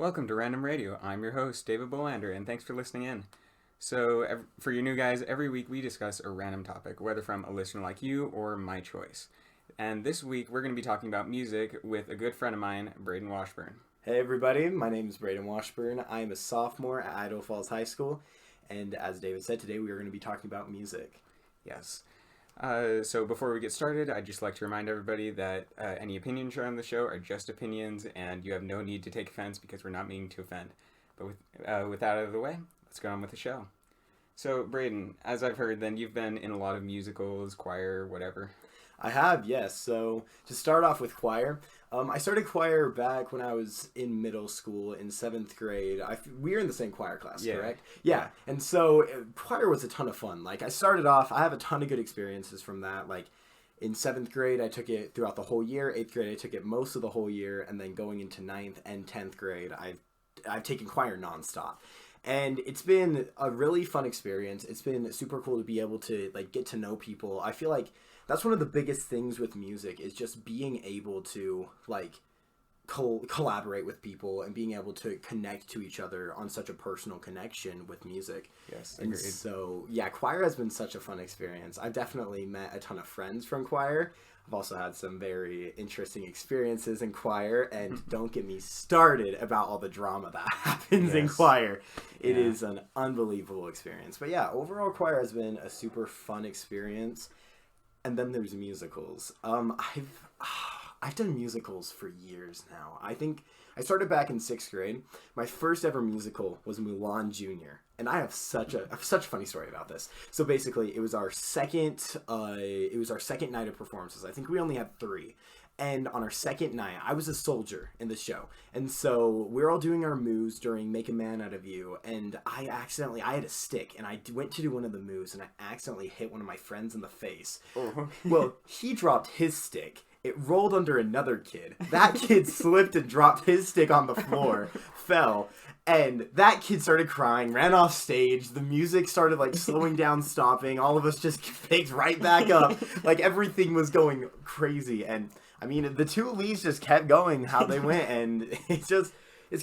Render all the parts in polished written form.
Welcome to Random Radio. I'm your host, David Bolander, and thanks for listening in. So, for you new guys, every week we discuss a random topic, whether from a listener like you or my choice. And this week we're going to be talking about music with a good friend of mine, Braden Washburn. Hey everybody, my name is Braden Washburn. I am a sophomore at Idaho Falls High School, and as David said, today we are going to be talking about music. Yes. So before we get started, I'd just like to remind everybody that any opinions shared on the show are just opinions, and you have no need to take offense because we're not meaning to offend. But with that out of the way, let's go on with the show. So, Braden, as I've heard, then you've been in a lot of musicals, choir, whatever. I have, yes. So to start off with choir, I started choir back when I was in middle school in 7th grade. We were in the same choir class, correct? Yeah. And so choir was a ton of fun. Like I started off, I have a ton of good experiences from that. Like in 7th grade, I took it throughout the whole year. 8th grade, I took it most of the whole year. And then going into 9th and 10th grade, I've taken choir nonstop. And it's been a really fun experience. It's been super cool to be able to like get to know people. I feel like that's one of the biggest things with music is just being able to like collaborate with people and being able to connect to each other on such a personal connection with music. Yes, agreed. And so, yeah, choir has been such a fun experience. I've definitely met a ton of friends from choir. I've also had some very interesting experiences in choir, and don't get me started about all the drama that happens in choir. It is an unbelievable experience. But yeah, overall choir has been a super fun experience. And then there's musicals. I've done musicals for years now. I think I started back in 6th grade. My first ever musical was Mulan Jr. And I have such a funny story about this. So basically, it was our second night of performances. I think we only had 3. And on our second night, I was a soldier in the show. And so we're all doing our moves during Make a Man Out of You. And I had a stick and I went to do one of the moves and I accidentally hit one of my friends in the face. Oh. Well, he dropped his stick. It rolled under another kid. That kid slipped and dropped his stick on the floor, fell. And that kid started crying, ran off stage. The music started like slowing down, stopping. All of us just picked right back up. Like everything was going crazy. And I mean, the 2 leads just kept going how they went, and it's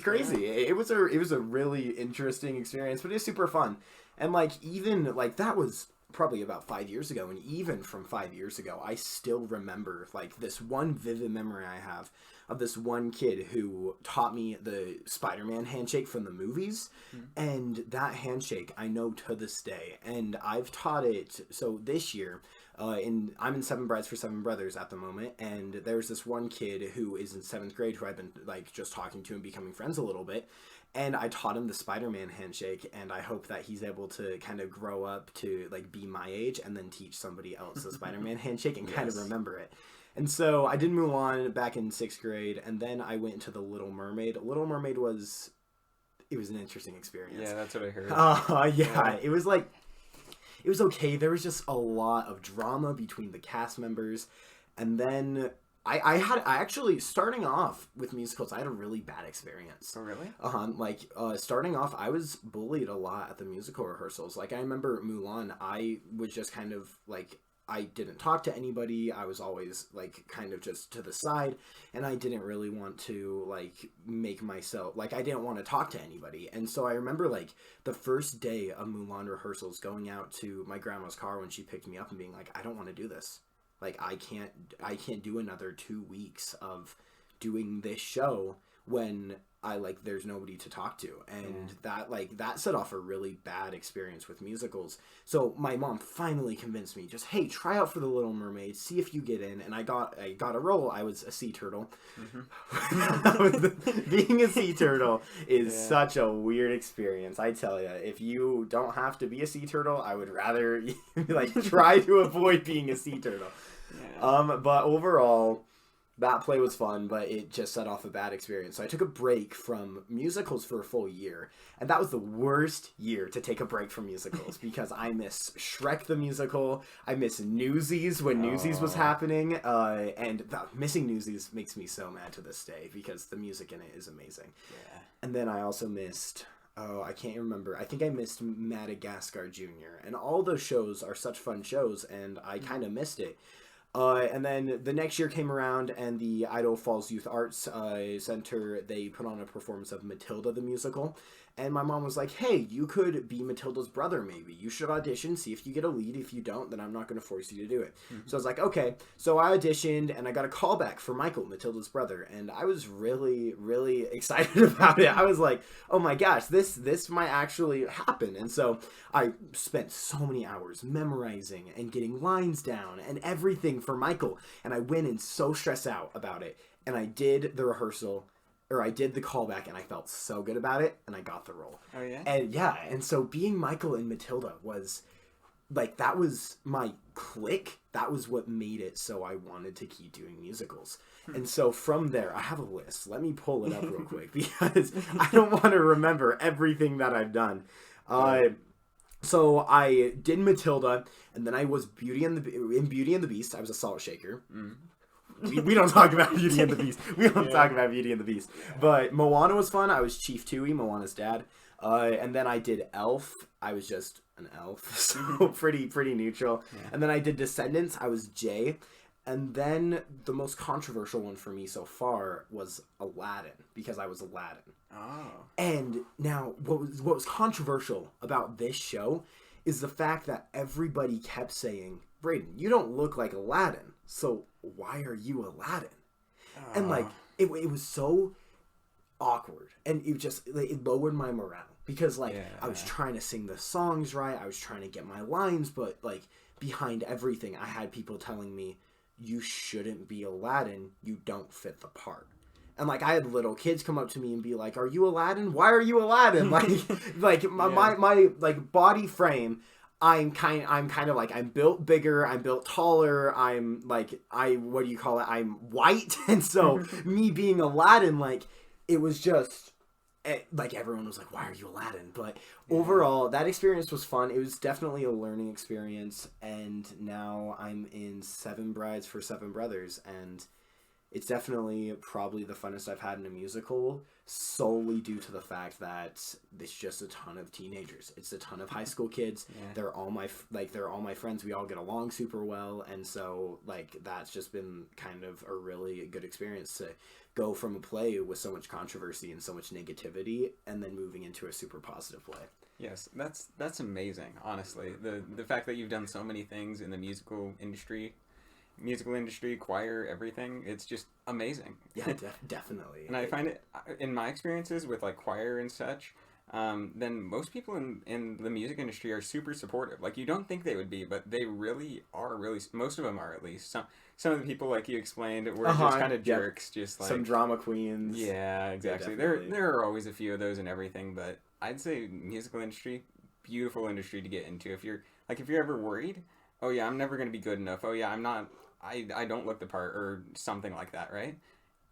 crazy. It was a really interesting experience, but it's super fun. And like even like that was probably about 5 years ago, and even from 5 years ago, I still remember like this one vivid memory I have of this one kid who taught me the Spider-Man Handshake from the movies, and that handshake I know to this day, and I've taught it. So this year. I'm in 7 Brides for 7 Brothers at the moment, and there's this one kid who is in 7th grade who I've been like just talking to and becoming friends a little bit, and I taught him the Spider-Man Handshake, and I hope that he's able to kind of grow up to like be my age and then teach somebody else the Spider-Man Handshake and kind of remember it. And so I did Mulan back in 6th grade, and then I went into the Little Mermaid. Little Mermaid was an interesting experience. Yeah, that's what I heard. Yeah. It was okay. There was just a lot of drama between the cast members. And then I actually, starting off with musicals, I had a really bad experience. Oh, really? Starting off, I was bullied a lot at the musical rehearsals. Like, I remember Mulan, I was just kind of, like, I didn't talk to anybody. I was always, like, kind of just to the side. And I didn't really want to, like, make myself... Like, I didn't want to talk to anybody. And so I remember, like, the first day of Mulan rehearsals going out to my grandma's car when she picked me up and being like, I don't want to do this. Like, I can't do another 2 weeks of doing this show when... there's nobody to talk to. And that set off a really bad experience with musicals. So my mom finally convinced me, just, hey, try out for the Little Mermaid, see if you get in. And I got a role. I was a sea turtle. Being a sea turtle is such a weird experience. I tell you, if you don't have to be a sea turtle, I would rather like try to avoid being a sea turtle. Yeah. But overall, that play was fun, but it just set off a bad experience. So I took a break from musicals for a full year. And that was the worst year to take a break from musicals because I miss Shrek the Musical. I miss Newsies when Newsies was happening. Missing Newsies makes me so mad to this day because the music in it is amazing. Yeah. And then I also missed... I can't remember. I think I missed Madagascar Jr. And all those shows are such fun shows, and I kind of missed it. And then the next year came around, and the Idaho Falls Youth Arts Center, they put on a performance of Matilda the musical. And my mom was like, hey, you could be Matilda's brother, maybe. You should audition, see if you get a lead. If you don't, then I'm not going to force you to do it. Mm-hmm. So I was like, okay. So I auditioned, and I got a call back for Michael, Matilda's brother. And I was really, really excited about it. I was like, oh my gosh, this might actually happen. And so I spent so many hours memorizing and getting lines down and everything for Michael. And I went in so stressed out about it. And I did the rehearsal. Or I did the callback, and I felt so good about it, and I got the role. Oh, yeah? And so being Michael in Matilda was, like, that was my click. That was what made it so I wanted to keep doing musicals. And so from there, I have a list. Let me pull it up real quick, because I don't want to remember everything that I've done. So I did Matilda, and then I was Beauty and the Beast. I was a salt shaker. Mm. We don't talk about Beauty and the Beast. We don't talk about Beauty and the Beast. But Moana was fun. I was Chief Tui, Moana's dad. And then I did Elf. I was just an elf, so pretty neutral. Yeah. And then I did Descendants. I was Jay. And then the most controversial one for me so far was Aladdin, because I was Aladdin. Oh. And now, what was controversial about this show is the fact that everybody kept saying, Brayden, you don't look like Aladdin, so why are you Aladdin? And like it was so awkward, and it lowered my morale, because like I was trying to sing the songs right, I was trying to get my lines, but like behind everything I had people telling me, you shouldn't be Aladdin, you don't fit the part. And like I had little kids come up to me and be like, are you Aladdin? Why are you Aladdin? like my like body frame, I'm kind of like, I'm built bigger, I'm built taller, I'm like, what do you call it? I'm white. And so me being Aladdin, like, it was just, like, everyone was like, why are you Aladdin? But overall, that experience was fun. It was definitely a learning experience. And now I'm in 7 Brides for 7 Brothers. And it's definitely probably the funnest I've had in a musical, solely due to the fact that it's just a ton of teenagers. It's a ton of high school kids. Yeah. They're all my friends. We all get along super well, and so like that's just been kind of a really good experience to go from a play with so much controversy and so much negativity, and then moving into a super positive play. Yes, that's amazing. Honestly, the fact that you've done so many things in the musical industry, choir, everything, it's just amazing. Yeah, definitely. And I find it, in my experiences with like choir and such, then most people in the music industry are super supportive. Like, you don't think they would be, but they really are. Most of them are, at least. Some of the people, like you explained, were just kind of jerks. Just like some drama queens. Yeah, exactly. There are always a few of those and everything, but I'd say musical industry, beautiful industry to get into. If you're ever worried, oh yeah, I'm never going to be good enough. Oh yeah, I don't look the part, or something like that, right?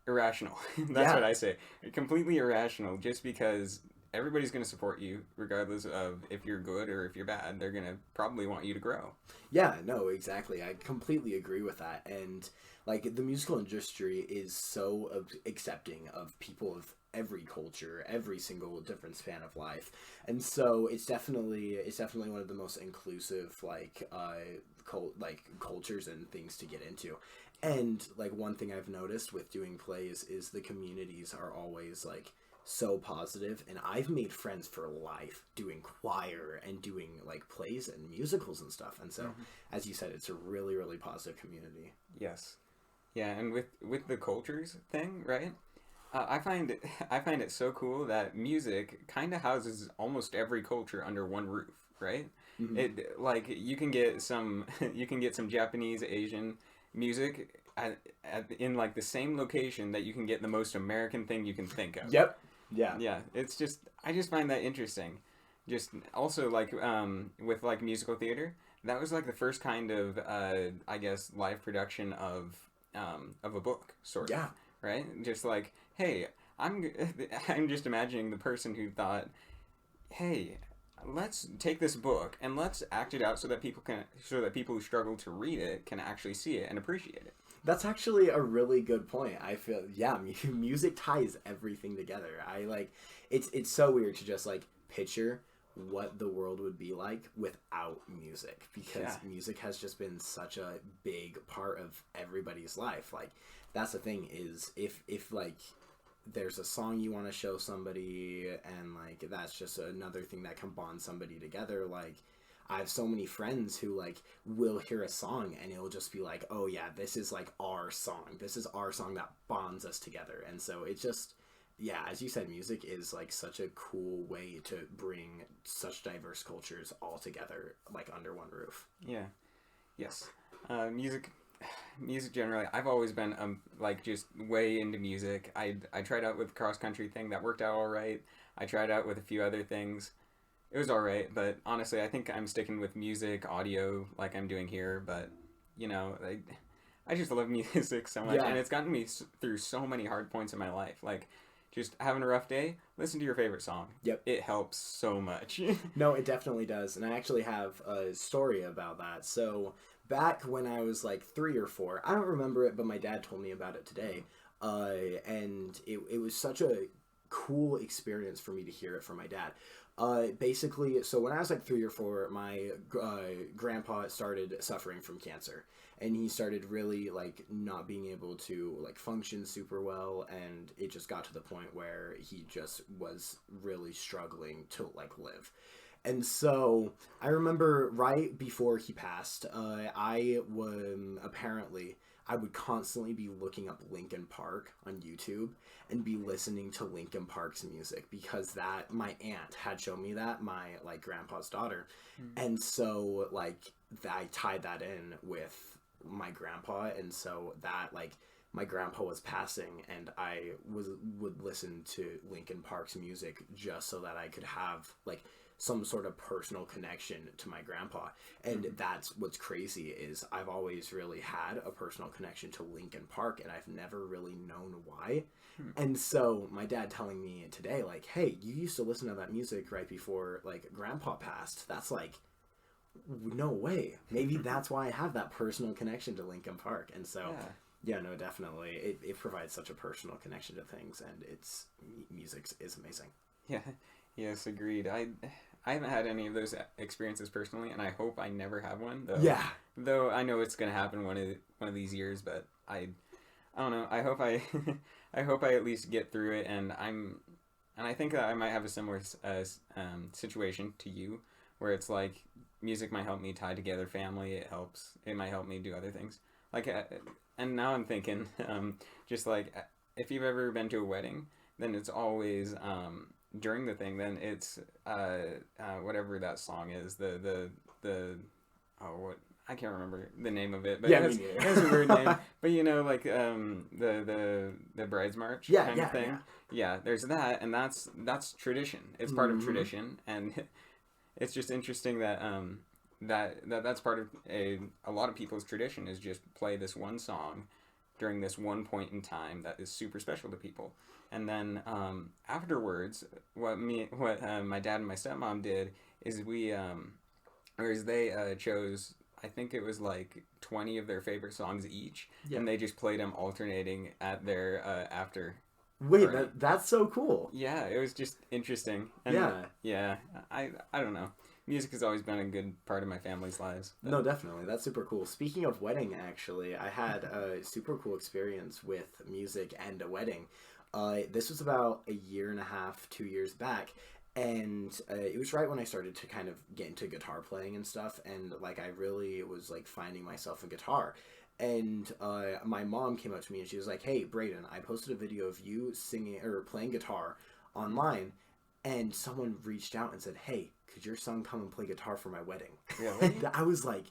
Irrational. That's what I say. Completely irrational, just because everybody's going to support you regardless of if you're good or if you're bad. They're going to probably want you to grow. Yeah, no, exactly. I completely agree with that. And like, the musical industry is so accepting of people of every culture, every single different span of life. And so it's definitely one of the most inclusive cultures and things to get into. And like, one thing I've noticed with doing plays is the communities are always like so positive, and I've made friends for life doing choir and doing like plays and musicals and stuff. And so as you said, it's a really, really positive community. Yes. Yeah, and with the cultures thing, right? I find it so cool that music kind of houses almost every culture under one roof, right? Mm-hmm. It, like, you can get some Japanese, Asian music in like the same location that you can get the most American thing you can think of. Yep. Yeah. Yeah. It's just, I just find that interesting. Just also like with like musical theater, that was like the first kind of I guess live production of a book, sort of. Yeah. Right? Just like, hey, I'm just imagining the person who thought, hey, let's take this book and let's act it out so that people who struggle to read it can actually see it and appreciate it. That's actually a really good point. I feel, music ties everything together. It's so weird to just like picture what the world would be like without music, because music has just been such a big part of everybody's life. Like, that's the thing, is if like there's a song you want to show somebody, and like that's just another thing that can bond somebody together. Like, I have so many friends who like will hear a song and it'll just be like, oh yeah, this is like our song. This is our song that bonds us together. And so it's just, yeah, as you said, music is like such a cool way to bring such diverse cultures all together, like under one roof. Yeah. Yes. Music generally, I've always been like just way into music. I tried out with cross country thing that worked out all right. I tried out with a few other things. It was all right, but honestly, I think I'm sticking with music, audio, like I'm doing here. But you know, I just love music so much, and it's gotten me through so many hard points in my life. Like, just having a rough day, listen to your favorite song. Yep, it helps so much. No, it definitely does, and I actually have a story about that. So back when I was like 3 or 4, I don't remember it, but my dad told me about it today, and it was such a cool experience for me to hear it from my dad. Basically, so when I was like 3 or 4, my grandpa started suffering from cancer, and he started really like not being able to like function super well, and it just got to the point where he just was really struggling to like live. And so I remember right before he passed, I would constantly be looking up Linkin Park on YouTube and be listening to Linkin Park's music, because that my aunt had shown me that, my like grandpa's daughter. And so like I tied that in with my grandpa, and so that like my grandpa was passing and I would listen to Linkin Park's music just so that I could have like some sort of personal connection to my grandpa. And that's what's crazy, is I've always really had a personal connection to Linkin Park, and I've never really known why. And so my dad telling me today, like, hey, you used to listen to that music right before like grandpa passed. That's like, no way. Maybe that's why I have that personal connection to Linkin Park. And so yeah, no, definitely it provides such a personal connection to things, and it's music is amazing. Yeah. Yes, agreed. I haven't had any of those experiences personally, and I hope I never have one. Though, yeah. Though I know it's gonna happen one of these years, but I don't know. I hope I I hope I at least get through it, and I think that I might have a similar situation to you, where it's like music might help me tie together family. It might help me do other things. Like, and now I'm thinking, just like if you've ever been to a wedding, then it's always during the thing, then it's whatever that song is, what I can't remember the name of it, but it has a weird name. But you know, like the Bride's March kind of thing. Yeah, there's that, and that's tradition. It's part of tradition, and it's just interesting that that's part of a lot of people's tradition, is just play this one song during this one point in time that is super special to people. And then afterwards, what my dad and my stepmom did is they chose, I think it was like 20 of their favorite songs each, and they just played them alternating at their after. Wait, that's so cool. Yeah, it was just interesting. And I don't know. Music has always been a good part of my family's lives. No, definitely. That's super cool. Speaking of wedding, actually, I had a super cool experience with music and a wedding. This was about 1.5 years, 2 years back, and it was right when I started to kind of get into guitar playing and stuff, and like I really was like finding myself a guitar. And my mom came up to me and she was like, hey, Brayden, I posted a video of you singing or playing guitar online, and someone reached out and said, hey, could your son come and play guitar for my wedding? Really? And I was like,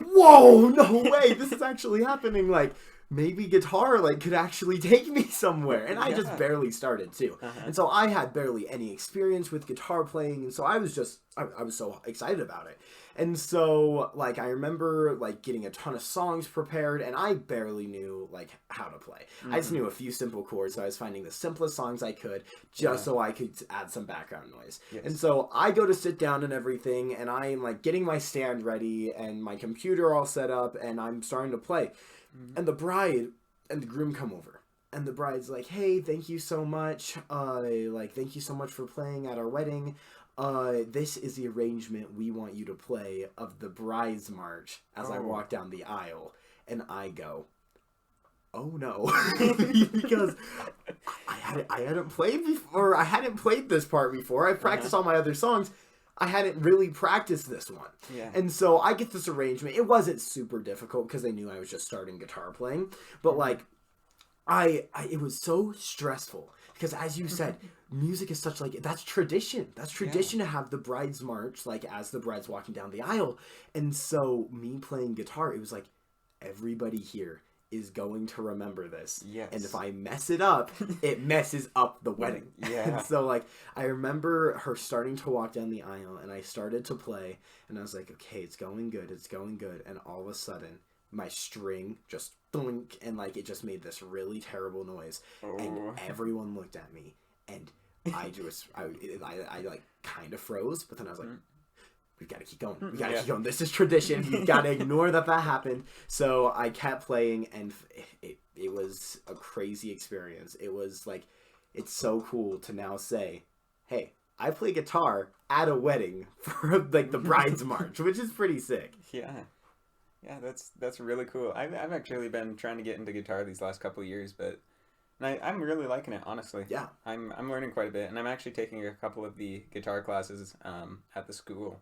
whoa, no way, this is actually happening. Like, maybe guitar like could actually take me somewhere. And I just barely started too. And so I had barely any experience with guitar playing, and so I was so excited about it. And so like I remember like getting a ton of songs prepared, and I barely knew like how to play. I just knew a few simple chords, so I was finding the simplest songs I could just so I could add some background noise. And so I go to sit down and everything, and I'm like getting my stand ready and my computer all set up, and I'm starting to play. And the bride and the groom come over, and the bride's like, hey, thank you so much. Thank you so much for playing at our wedding. This is the arrangement we want you to play of the bride's march as I walk down the aisle. And I go, oh no, because I hadn't played before. I hadn't played this part before. I've practiced all my other songs. I hadn't really practiced this one. Yeah. And so I get this arrangement. It wasn't super difficult because they knew I was just starting guitar playing. But like, it was so stressful because, as you said, music is such like, that's tradition. That's tradition to have the bride's march, like as the bride's walking down the aisle. And so me playing guitar, it was like, everybody here is going to remember this. Yes. And if I mess it up, it messes up the wedding. Yeah. And so like, I remember her starting to walk down the aisle and I started to play and I was like, okay, it's going good. It's going good. And all of a sudden my string just thunk and like, it just made this really terrible noise. And everyone looked at me and I like kind of froze, but then I was like, we've got to keep going. We got to keep going. This is tradition. We've got to ignore that happened. So I kept playing, and it was a crazy experience. It was like, it's so cool to now say, hey, I play guitar at a wedding for like the bride's march, which is pretty sick. Yeah. Yeah, that's really cool. I've actually been trying to get into guitar these last couple of years, but I'm really liking it, honestly. Yeah. I'm learning quite a bit, and I'm actually taking a couple of the guitar classes at the school.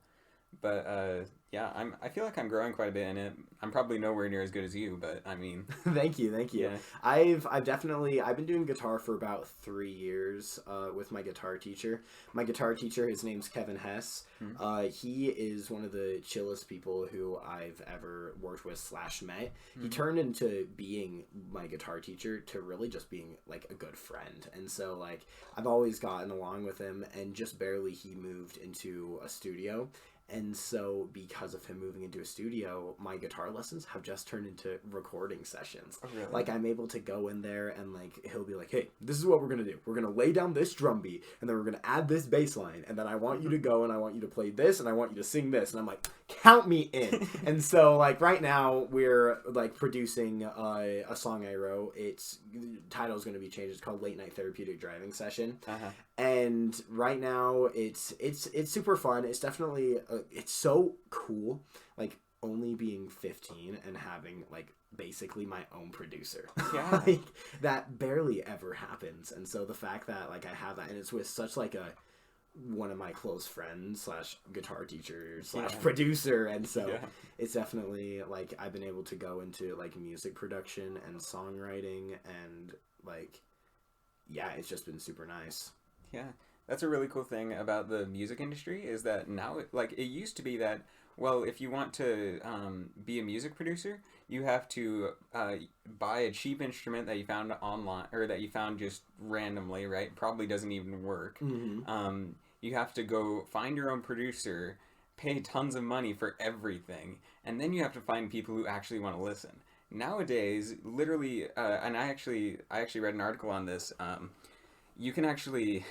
But yeah, I feel like I'm growing quite a bit in it. I'm probably nowhere near as good as you, but I mean, thank you. Yeah. I've been doing guitar for about 3 years with my guitar teacher. My guitar teacher, his name's Kevin Hess. He is one of the chillest people who I've ever worked with / met. He turned into being my guitar teacher to really just being like a good friend. And so like I've always gotten along with him, and just barely he moved into a studio. And so because of him moving into a studio, my guitar lessons have just turned into recording sessions. Oh, really? Like I'm able to go in there and like he'll be like, hey, this is what we're going to do. We're going to lay down this drum beat and then we're going to add this bass line. And then I want you to go and I want you to play this and I want you to sing this. And I'm like, count me in. And so like right now we're like producing a song I wrote. The title is going to be changed. It's called Late Night Therapeutic Driving Session. And right now it's super fun. It's definitely it's so cool, like only being 15 and having like basically my own producer. Yeah. Like that barely ever happens. And so the fact that like I have that, and it's with such like one of my close friends / guitar teacher / producer, and so it's definitely like I've been able to go into like music production and songwriting, and like it's just been super nice. Yeah, that's a really cool thing about the music industry is that now, it used to be that, well, if you want to be a music producer, you have to buy a cheap instrument that you found online, or that you found just randomly, right? Probably doesn't even work. You have to go find your own producer, pay tons of money for everything, and then you have to find people who actually want to listen. Nowadays, literally, and I actually read an article on this. You can actually,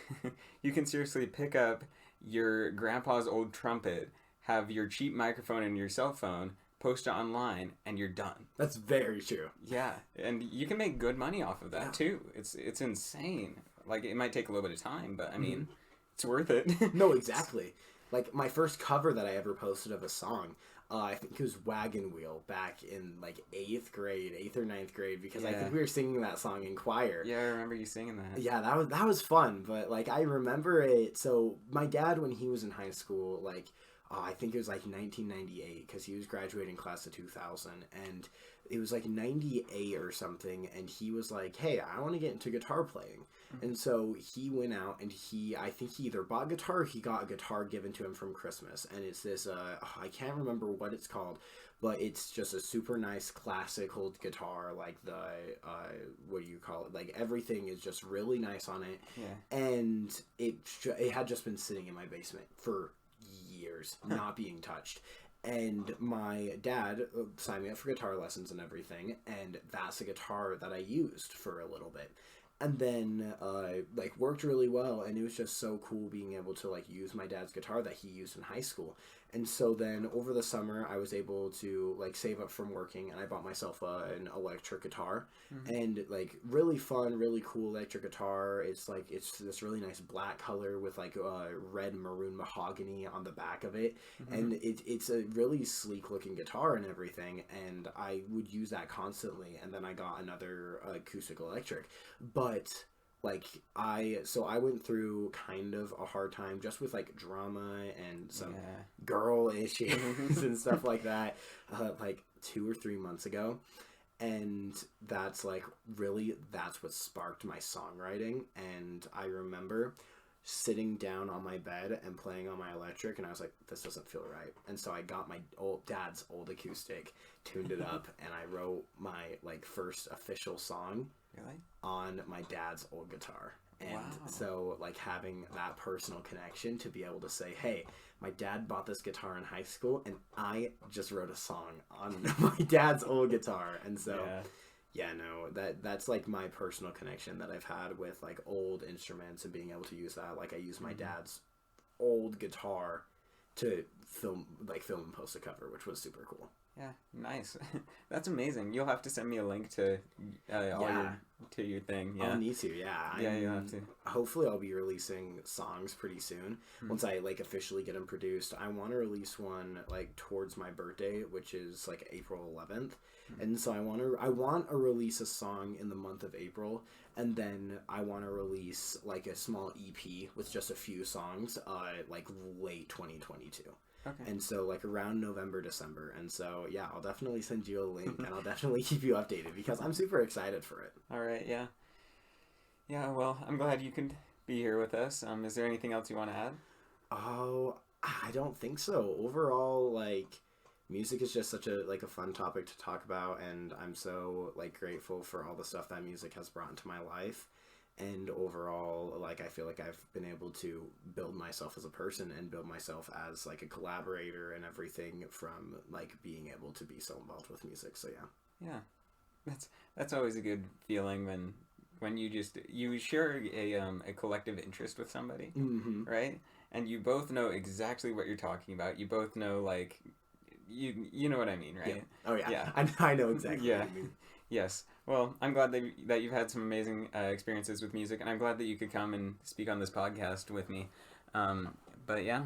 you can seriously pick up your grandpa's old trumpet, have your cheap microphone and your cell phone, post it online, and you're done. That's very true. Yeah, and you can make good money off of that too. It's insane. Like, it might take a little bit of time, but I mean, it's worth it. No, exactly. Like my first cover that I ever posted of a song, I think it was Wagon Wheel back in like 8th or 9th grade, because I think we were singing that song in choir. Yeah, I remember you singing that. Yeah, that was fun, but like I remember it. So my dad, when he was in high school, like I think it was like 1998, because he was graduating class of 2000, and it was like 98 or something, and he was like, hey, I want to get into guitar playing. And so he went out and I think he either bought a guitar or he got a guitar given to him from Christmas. And it's this, I can't remember what it's called, but it's just a super nice classical guitar, like the, what do you call it? Like everything is just really nice on it. Yeah. And it had just been sitting in my basement for years, not being touched. And my dad signed me up for guitar lessons and everything, and that's a guitar that I used for a little bit. And then, like, worked really well, and it was just so cool being able to, like, use my dad's guitar that he used in high school. And so then over the summer, I was able to like save up from working, and I bought myself an electric guitar, and like really fun, really cool electric guitar. It's like it's this really nice black color with like red maroon mahogany on the back of it, and it's a really sleek looking guitar and everything. And I would use that constantly. And then I got another acoustic electric, but like I went through kind of a hard time just with like drama and some girl issues and stuff like that like 2 or 3 months ago, and that's like really that's what sparked my songwriting. And I remember sitting down on my bed and playing on my electric, and I was like, this doesn't feel right. And so I got my dad's old acoustic, tuned it up, and I wrote my like first official song on my dad's old guitar. And so like having that personal connection to be able to say, hey, my dad bought this guitar in high school and I just wrote a song on my dad's old guitar. And so that's like my personal connection that I've had with like old instruments and being able to use that. Like I use my dad's old guitar to film and post a cover, which was super cool. Yeah, nice. That's amazing. You'll have to send me a link to your thing. Yeah, I'll need to. Yeah, you'll have to. Hopefully, I'll be releasing songs pretty soon. Once I like officially get them produced, I want to release one like towards my birthday, which is like April 11th. And so I want to release a song in the month of April, and then I want to release like a small EP with just a few songs, like late 2022. Okay. And so like around November, December. And so yeah, I'll definitely send you a link and I'll definitely keep you updated because I'm super excited for it. All right, yeah. Yeah, well, I'm glad you could be here with us. Is there anything else you want to add? Oh, I don't think so. Overall, like music is just such a fun topic to talk about, and I'm so like grateful for all the stuff that music has brought into my life. And overall, like, I feel like I've been able to build myself as a person and build myself as, like, a collaborator and everything from, like, being able to be so involved with music. So, yeah. Yeah. That's always a good feeling when you share a collective interest with somebody, right? And you both know exactly what you're talking about. You both know, like, you know what I mean, right? Yeah. Oh, yeah. I know exactly what you mean. Yes. Well, I'm glad that you've had some amazing experiences with music, and I'm glad that you could come and speak on this podcast with me. But yeah,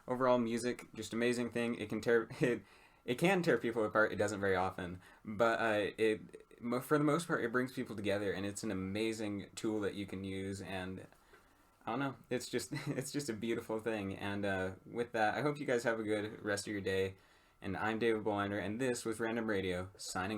overall, music, just amazing thing. It can tear people apart. It doesn't very often, but for the most part, it brings people together, and it's an amazing tool that you can use. And I don't know, it's just a beautiful thing. And with that, I hope you guys have a good rest of your day. And I'm David Blinder, and this was Random Radio, signing off.